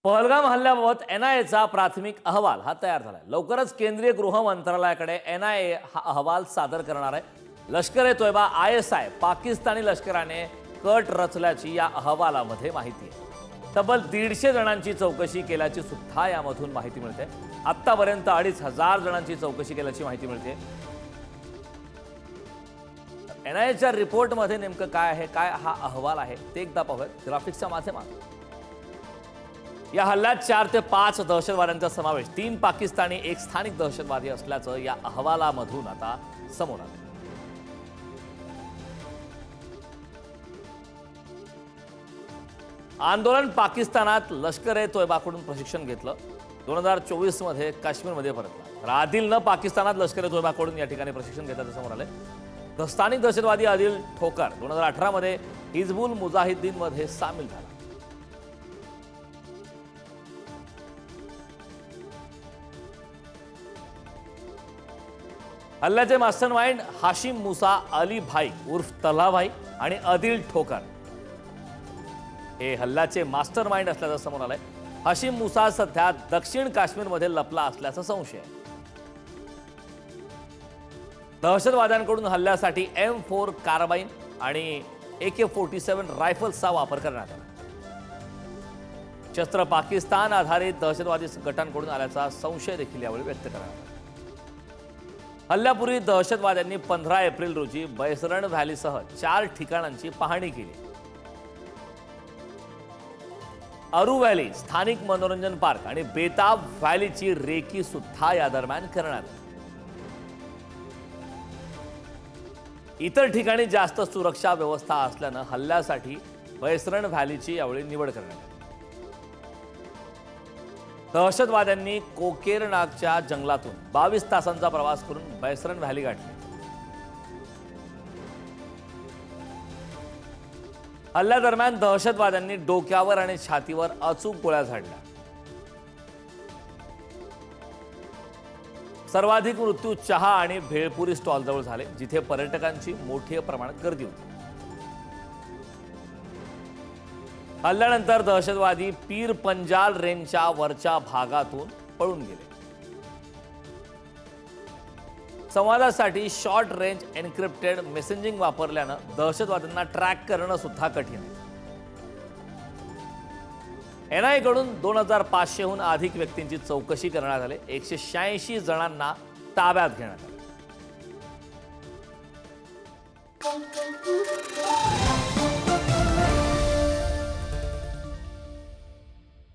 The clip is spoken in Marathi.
पहलगाम हल्ल्याबाबत एनआयएचा प्राथमिक अहवाल हा तयार झालाय। लवकरच केंद्रीय गृह मंत्रालयाकडे एनआयए हा अहवाल सादर करणार आहे। लष्कर-ए-तोयबा आयएसआय पाकिस्तानी लष्कराने कट रचल्याची या अहवालामध्ये माहिती आहे। तब्बल 150 जणांची चौकशी केल्याची सुद्धा यामधून माहिती मिळते। आतापर्यंत 2500 जणांची चौकशी केल्याची माहिती मिळते। एनआयएच्या रिपोर्टमध्ये नेमकं काय आहे, काय हा अहवाल आहे ते एकदा पाहूयात ग्राफिक्सच्या माध्यमातून। या हल्ल्यात 4 ते 5 दहशतवाद्यांचा समावेश, 3 पाकिस्तानी, 1 स्थानिक दहशतवादी असल्याचं या अहवालामधून आता समोर आलं। आंदोलन पाकिस्तानात लष्कर-ए-तोयबाकडून प्रशिक्षण घेतलं। 2024 मध्ये काश्मीरमध्ये परतला। आदिलनं पाकिस्तानात लष्कर-ए-तोयबाकडून या ठिकाणी प्रशिक्षण घेतल्याचं समोर आलंय। स्थानिक दहशतवादी आदिल ठोकर 2018 मध्ये हिजबुल मुजाहिद्दीनमध्ये सामील झाला। हल्ल्याचे मास्टरमाइंड हाशिम मुसा अली भाई उर्फ तल्हा भाई आणि आदिल ठोकर हे हल्ल्याचे मास्टरमाइंड असल्याचं समोर आलंय। हाशिम मुसा सध्या दक्षिण काश्मीरमध्ये लपला असल्याचा संशय आहे। दहशतवाद्यांकडून हल्ल्यासाठी M4 कारबाईन आणि AK-47 रायफल्सचा वापर करण्यात आला। शस्त्र पाकिस्तान आधारित दहशतवादी गटांकडून आल्याचा संशय देखील यावेळी व्यक्त करण्यात आला। हल्ल्यापूर्वी दहशतवाद्यांनी 15 एप्रिल रोजी बैसरण व्हॅलीसह 4 ठिकाणांची पाहणी केली। अरू व्हॅली, स्थानिक मनोरंजन पार्क आणि बेताब व्हॅलीची रेकी सुद्धा या दरम्यान करण्यात आली। इतर ठिकाणी जास्त सुरक्षा व्यवस्था असल्यानं हल्ल्यासाठी बैसरण व्हॅलीची यावेळी निवड करण्यात आली। दहशतवाद्यांनी कोकेरनागच्या जंगलातून 22 तासांचा प्रवास करून बैसरण व्हॅली गाठली। हल्ल्यादरम्यान दहशतवाद्यांनी डोक्यावर आणि छातीवर अचूक गोळ्या झाडल्या। सर्वाधिक मृत्यू चहा आणि भेळपुरी स्टॉलजवळ झाले, जिथे पर्यटकांची मोठ्या प्रमाणात गर्दी होती। हल्ल्यानंतर दहशतवादी पीर पंजाल रेंजच्या वरच्या भागातून पळून गेले। संवादासाठी शॉर्ट रेंज एन्क्रिप्टेड मेसेजिंग वापरल्यानं दहशतवाद्यांना ट्रॅक करणं सुद्धा कठीण आहे। एनआयए कडून 2500 हून अधिक व्यक्तींची चौकशी करण्यात आली। 186 जणांना ताब्यात घेण्यात आले।